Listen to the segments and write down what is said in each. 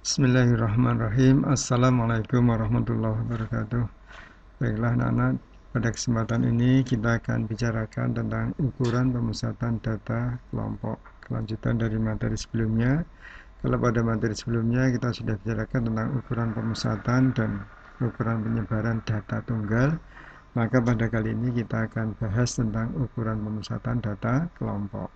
Bismillahirrahmanirrahim. Assalamualaikum warahmatullahi wabarakatuh. Baiklah anak-anak, pada kesempatan ini kita akan bicarakan tentang ukuran pemusatan data kelompok. Kelanjutan dari materi sebelumnya. Kalau pada materi sebelumnya kita sudah bicarakan tentang ukuran pemusatan dan ukuran penyebaran data tunggal, maka pada kali ini kita akan bahas tentang ukuran pemusatan data kelompok.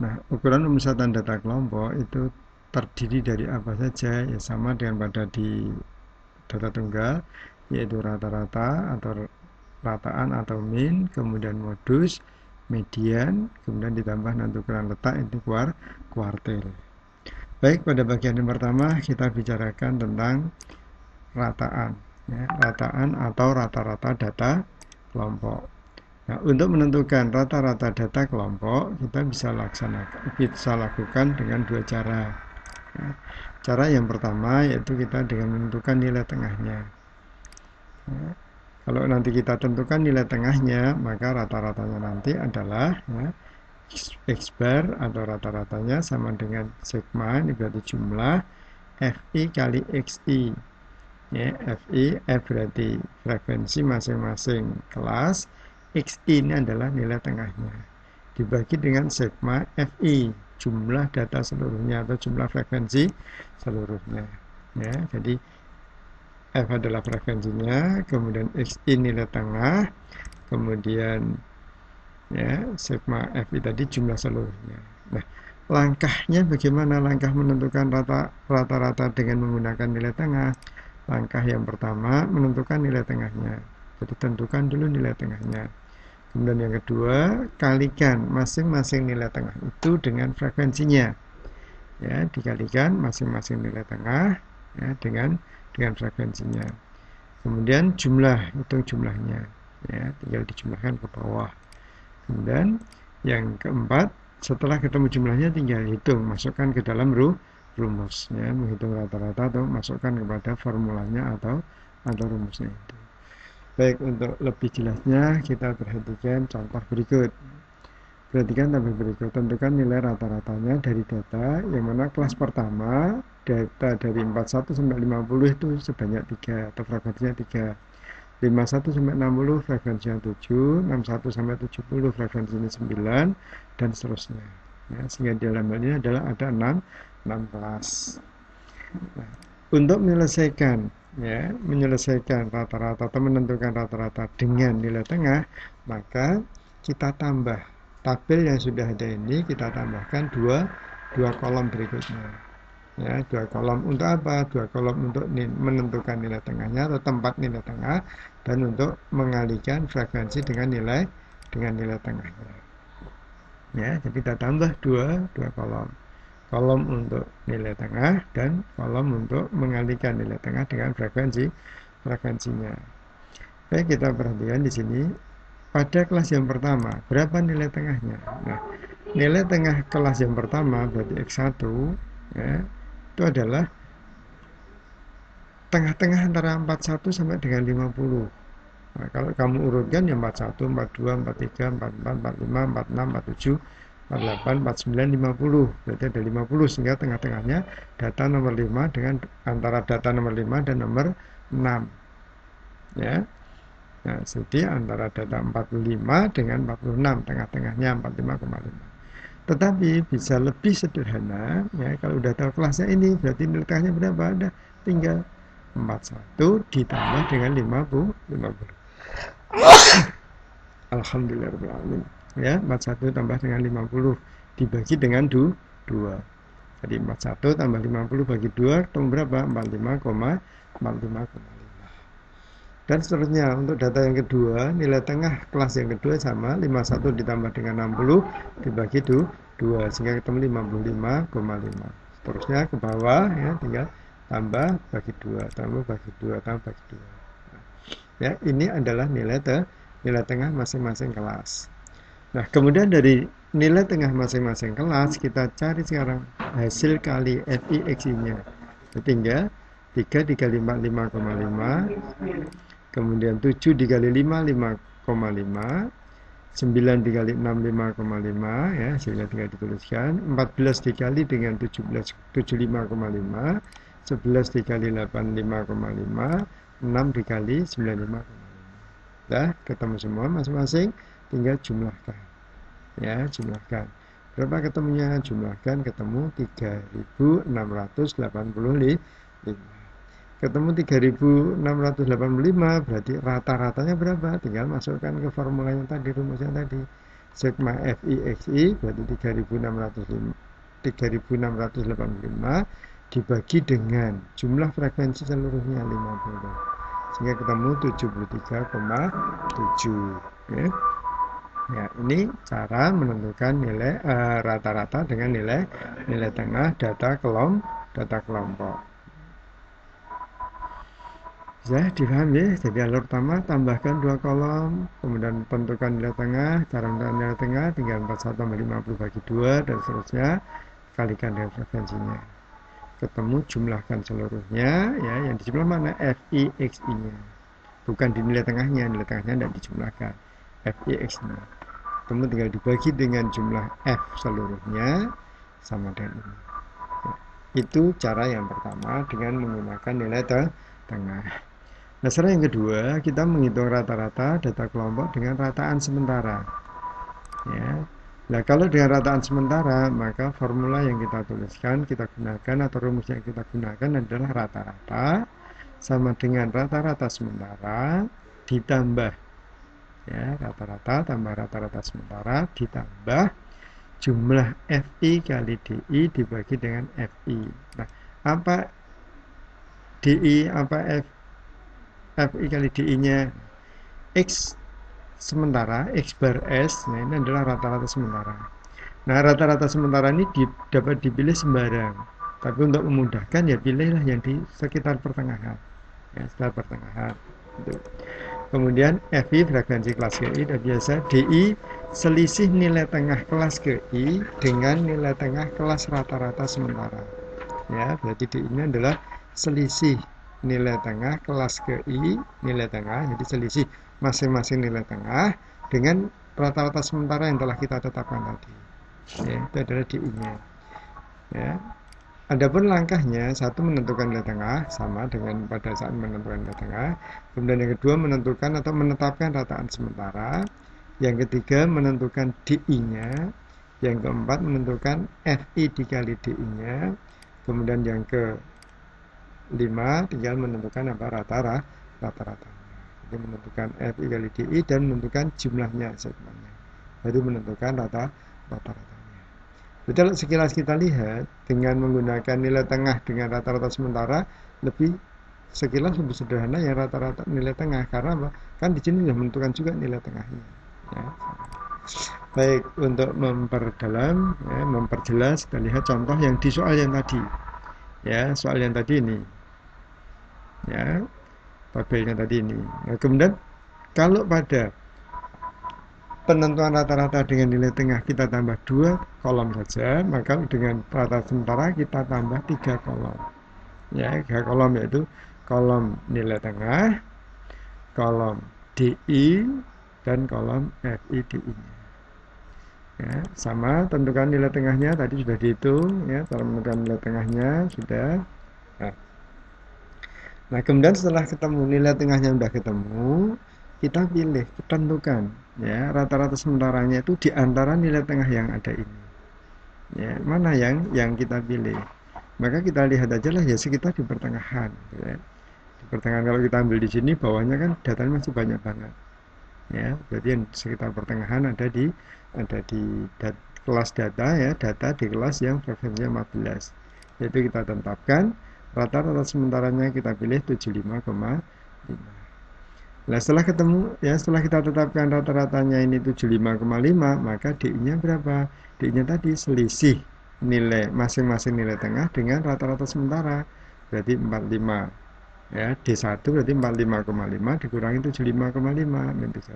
Nah, ukuran pemusatan data kelompok itu terdiri dari apa saja, ya sama dengan pada di data tunggal, yaitu rata-rata atau rataan atau min, kemudian modus, median, kemudian ditambah nanti ukuran letak itu kuartil. Baik, pada bagian yang pertama kita bicarakan tentang rataan, ya, rataan atau rata-rata data kelompok. Nah, untuk menentukan rata-rata data kelompok, kita bisa lakukan dengan dua cara. Nah, cara yang pertama yaitu kita dengan menentukan nilai tengahnya. Nah, kalau nanti kita tentukan nilai tengahnya, maka rata-ratanya nanti adalah X bar atau rata-ratanya sama dengan sigma, ini berarti jumlah FI kali XI. Ya, FI, F berarti frekuensi masing-masing kelas, XI ini adalah nilai tengahnya. Dibagi dengan sigma FI, jumlah data seluruhnya atau jumlah frekuensi seluruhnya. Ya, jadi F adalah frekuensinya, kemudian XI nilai tengah, kemudian ya sigma FI tadi jumlah seluruhnya. Nah, langkahnya bagaimana? Langkah menentukan rata-rata dengan menggunakan nilai tengah. Langkah yang pertama menentukan nilai tengahnya. Jadi tentukan dulu nilai tengahnya. Kemudian yang kedua, kalikan masing-masing nilai tengah itu dengan frekuensinya. Ya, dikalikan masing-masing nilai tengah ya, dengan frekuensinya. Kemudian hitung jumlahnya. Ya, tinggal dijumlahkan ke bawah. Kemudian yang keempat, setelah ketemu jumlahnya tinggal hitung, masukkan ke dalam rumus, ya, menghitung rata-rata atau masukkan kepada formulanya atau rumusnya itu. Baik, untuk lebih jelasnya kita perhatikan contoh berikut. Perhatikan tabel berikut, tentukan nilai rata-ratanya dari data yang mana kelas pertama, data dari 41 sampai 50 itu sebanyak 3 atau frekuensinya 3. 51 sampai 60 frekuensinya 7, 61 sampai 70 frekuensinya 9, dan seterusnya. Ya, sehingga di dalam hal ini adalah ada 16. Nah, untuk menyelesaikan rata-rata atau menentukan rata-rata dengan nilai tengah, maka kita tambah tabel yang sudah ada ini, kita tambahkan dua kolom berikutnya. Ya, dua kolom untuk apa? Dua kolom untuk menentukan nilai tengahnya atau tempat nilai tengah, dan untuk mengalihkan frekuensi dengan nilai tengahnya. Ya, jadi kita tambah dua kolom. Kolom untuk nilai tengah dan kolom untuk mengalihkan nilai tengah dengan frekuensinya. Baik, kita perhatikan di sini pada kelas yang pertama berapa nilai tengahnya. Nah, nilai tengah kelas yang pertama berarti X1 ya, itu adalah tengah-tengah antara 41 sampai dengan 50. Nah, kalau kamu urutkan ya 41, 42, 43, 44, 45, 46, 47, 48, 49, 50. Berarti ada 50, sehingga tengah-tengahnya data nomor 5 dengan antara data nomor 5 dan nomor 6. Ya. Nah, jadi antara data 45 dengan 46, tengah-tengahnya 45,5. Tetapi bisa lebih sederhana, ya, kalau udah tahu kelasnya ini, berarti nilai tengahnya berapa? Ada tinggal 41 ditambah dengan 50. Alhamdulillahirrahmanirrahim. Ya, 41 tambah dengan 50 dibagi dengan 2. Jadi 41 tambah 50 bagi 2, ketemu berapa? 45,5. Dan seterusnya, untuk data yang kedua, nilai tengah kelas yang kedua sama, 51 ditambah dengan 60 dibagi 2, sehingga ketemu 55,5. Seterusnya ke bawah, ya, tinggal tambah bagi 2, tambah bagi 2, tambah bagi 2. Ya, ini adalah nilai tengah masing-masing kelas. Nah, kemudian dari nilai tengah masing-masing kelas, kita cari sekarang hasil kali FI XI-nya. Tinggal 3 dikali 4, 5,5. Kemudian 7 dikali 5, 5,5. 9 dikali 6, 5,5. Ya, sehingga tinggal dituliskan. 14 dikali dengan 17, 75,5. 11 dikali 85,5, 6 dikali 95,5. Nah, ketemu semua masing-masing, tinggal jumlahkan. Ya, jumlahkan. Berapa ketemunya? Jumlahkan, ketemu 3.685. Ketemu 3.685, berarti rata-ratanya berapa? Tinggal masukkan ke formula yang tadi, rumusnya tadi. Sigma FI/XI berarti 3.685 dibagi dengan jumlah frekuensi seluruhnya 50. Sehingga ketemu 73,7. Ya. Ya, ini cara menentukan nilai rata-rata dengan nilai tengah data kelompok. Bisa dipahami, jadi alur pertama tambahkan 2 kolom, kemudian tentukan nilai tengah, cara menentukan nilai tengah tinggal 41 tambah 50 bagi 2 dan seterusnya, kalikan dengan frekuensinya. Ketemu jumlahkan seluruhnya, ya, yang dijumlah mana? FI/XI-nya. Bukan di nilai tengahnya tidak dijumlahkan. FI/XI-nya. Ketemu tinggal dibagi dengan jumlah F seluruhnya sama dengan ini. Ya, itu cara yang pertama dengan menggunakan nilai tengah. Nah, cara yang kedua, kita menghitung rata-rata data kelompok dengan rataan sementara. Ya. Nah, kalau dengan rataan sementara, maka formula yang kita tuliskan, kita gunakan, atau rumus yang kita gunakan adalah rata-rata sama dengan rata-rata sementara ditambah, ya, rata-rata tambah rata-rata sementara ditambah jumlah FI kali DI dibagi dengan FI. Nah, apa DI, apa FI kali DI-nya? X sementara, X bar S, nah ini adalah rata-rata sementara. Nah, rata-rata sementara ini dapat dipilih sembarang. Tapi untuk memudahkan, ya pilihlah yang di sekitar pertengahan. Ya, sekitar pertengahan. Kemudian FI frekuensi kelas GI, dan biasa DI selisih nilai tengah kelas GI dengan nilai tengah kelas rata-rata sementara. Ya, berarti DI-nya adalah selisih nilai tengah kelas GI, nilai tengah, jadi selisih masing-masing nilai tengah dengan rata-rata sementara yang telah kita tetapkan tadi. Ya, itu adalah DI-nya. Ya. Adapun langkahnya, satu menentukan nilai tengah sama dengan pada saat menentukan nilai tengah. Kemudian yang kedua menentukan atau menetapkan rataan sementara. Yang ketiga menentukan DI-nya. Yang keempat menentukan FI dikali DI-nya. Kemudian yang kelima tinggal menentukan apa rata-ratanya. Jadi menentukan FI kali DI dan menentukan jumlahnya segmennya. Baru menentukan rata-ratanya. Jadi kalau sekilas kita lihat dengan menggunakan nilai tengah dengan rata-rata sementara sekilas lebih sederhana yang rata-rata nilai tengah, karena apa? Kan di sini sudah menentukan juga nilai tengahnya. Ya. Baik, untuk memperdalam, ya, memperjelas, kita lihat contoh yang di soal yang tadi. Ya, soal yang tadi ini. Ya, tabelnya tadi ini. Nah, kemudian kalau pada penentuan rata-rata dengan nilai tengah kita tambah 2 kolom saja, maka dengan rata sementara kita tambah 3 kolom. Ya, 3 kolom yaitu kolom nilai tengah, kolom DI, dan kolom FI DI-nya. Ya, sama tentukan nilai tengahnya tadi sudah dihitung, ya, cara menentukan nilai tengahnya sudah. Nah, kemudian setelah ketemu nilai tengahnya sudah ketemu, kita pilih, tentukan, ya, rata-rata sementaranya itu di antara nilai tengah yang ada ini. Ya, mana yang kita pilih? Maka kita lihat aja lah, ya, sekitar di pertengahan, ya. Di pertengahan, kalau kita ambil di sini bawahnya kan datanya masih banyak banget. Ya, berarti yang sekitar pertengahan ada di kelas data, ya, data di kelas yang frekuensinya 14. Yaitu kita tetapkan rata-rata sementaranya kita pilih 75,5. Nah, setelah ketemu, ya, setelah kita tetapkan rata-ratanya ini 75,5, maka DI-nya berapa? DI-nya tadi selisih nilai masing-masing nilai tengah dengan rata-rata sementara, berarti 45. Ya, D1 berarti 45,5 dikurangi 75,5 min 30.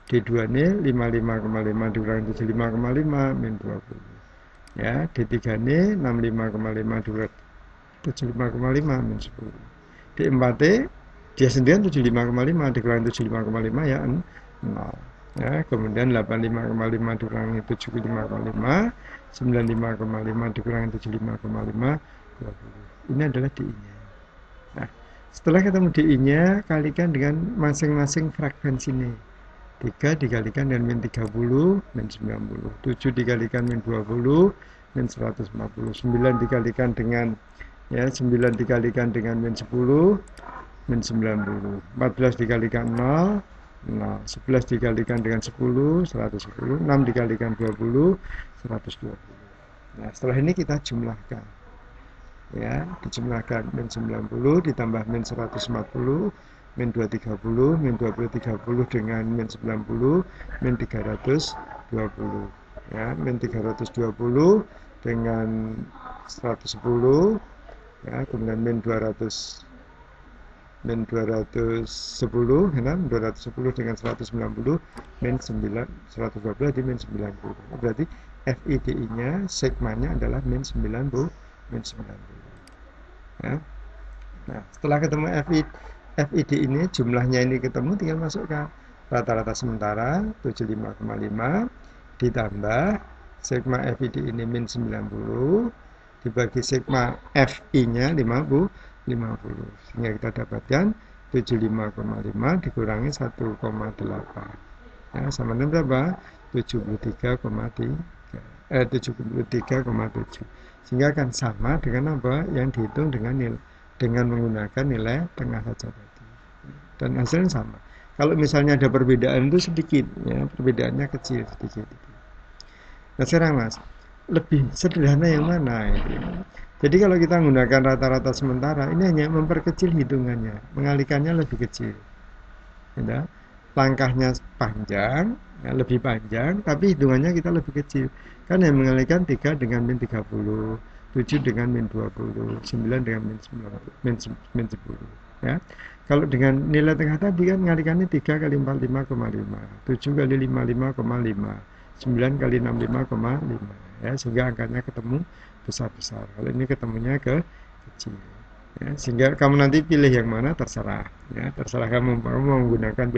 D2 ini 55,5 dikurangi 75,5 min 20. Ya, D3 ini 65,5 dikurangi 75,5 min 10. D4 dia sendirian 75,5 dikurangi 75,5 ya 0. Ya, kemudian 85,5 dikurangi 75,5, 95,5 dikurangi 75,5, 20. Ini adalah DI-nya. Nah, setelah ketemu DI-nya, kalikan dengan masing-masing frekuensi ini. 3 dikalikan dengan min 30, min 90. 7 dikalikan min 20, min 140. 9 dikalikan dengan 9 dikalikan dengan min 10, min 90. 14 dikalikan 0, 0. 11 dikalikan dengan 10, 110. 6 dikalikan 20, 120. Nah, setelah ini kita jumlahkan. Ya, dijumlahkan min 90 ditambah min 140, min 230, min 2030 dengan min 90, min 320. Ya, min 320 dengan 110, ya, kemudian min 210, ya, 210 dengan 190, min 120 di min 90. Berarti FIDI-nya, sigmanya adalah min 90, min 90. Ya. Nah, setelah ketemu FID ini, jumlahnya ini ketemu, tinggal masukkan rata-rata sementara 75,5 ditambah sigma FID ini min 90 dibagi sigma FI-nya 50, sehingga kita dapatkan 75,5 dikurangi 1,8, ya, sama dengan berapa? 73,7, sehingga akan sama dengan apa yang dihitung dengan menggunakan nilai tengah saja tadi, dan hasilnya sama. Kalau misalnya ada perbedaan itu sedikit, ya, perbedaannya kecil sedikit. Nah, sekarang Mas, lebih sederhana yang mana itu? Jadi kalau kita menggunakan rata-rata sementara, ini hanya memperkecil hitungannya, mengalihkannya lebih kecil. Ya, langkahnya panjang, ya, lebih panjang, tapi hitungannya kita lebih kecil. Kan yang mengalihkan 3 dengan min 30, 7 dengan min 20, 9 dengan min 10. Ya. Kalau dengan nilai tengah tadi kan mengalihkannya 3 kali 45,5, 7 kali 55,5, 9 kali 65,5. Ya, sehingga angkanya ketemu besar-besar. Kalau ini ketemunya kecil. Ya, sehingga kamu nanti pilih yang mana terserah. Ya, terserah kamu mau menggunakan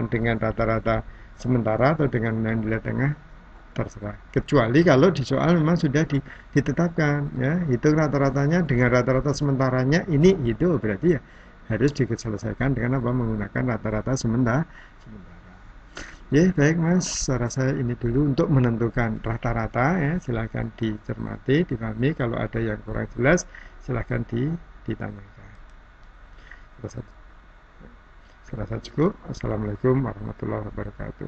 dengan rata-rata sementara atau dengan nilai tengah, terserah. Kecuali kalau di soal memang sudah ditetapkan, ya, hitung rata-ratanya dengan rata-rata sementaranya ini itu, berarti ya harus diselesaikan dengan apa? Menggunakan rata-rata sementara. Ya, baik Mas, saya rasa ini dulu untuk menentukan rata-rata, ya. Silahkan dicermati, dipahami. Kalau ada yang kurang jelas, silahkan ditanyakan. Saya rasa cukup. Assalamualaikum warahmatullahi wabarakatuh.